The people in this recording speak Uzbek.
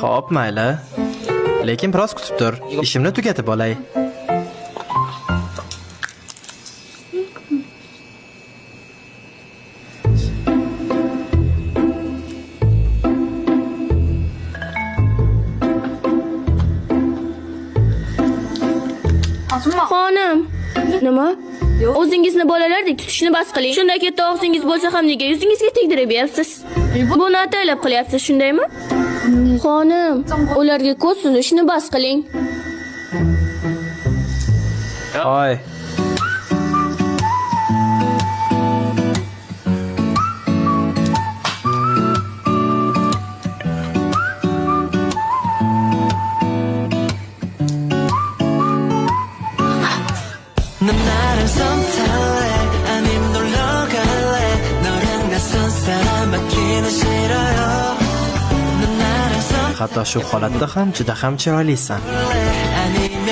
Xo'p, mayli. Lekin biroz kutib tur. Ishimni tugatib olay. Xonim, nima? O'zingizni bolalardek tutishni bas qiling. Shunday katta og'zingiz bo'lsa ham nega yuzingizga tegdirib beribsiz? Buni ataylab qilyapsiz, shundaymi? Xonim, ularga ko'z suzishni bas qiling. Hoy. 넌 나랑 썸 탈래 아님 놀러 갈래 너랑 낯선 사람 맡기는 싫어요 넌 나랑 썸 Hatto shu holatda ham juda ham chiroylisan. 탈래 아니면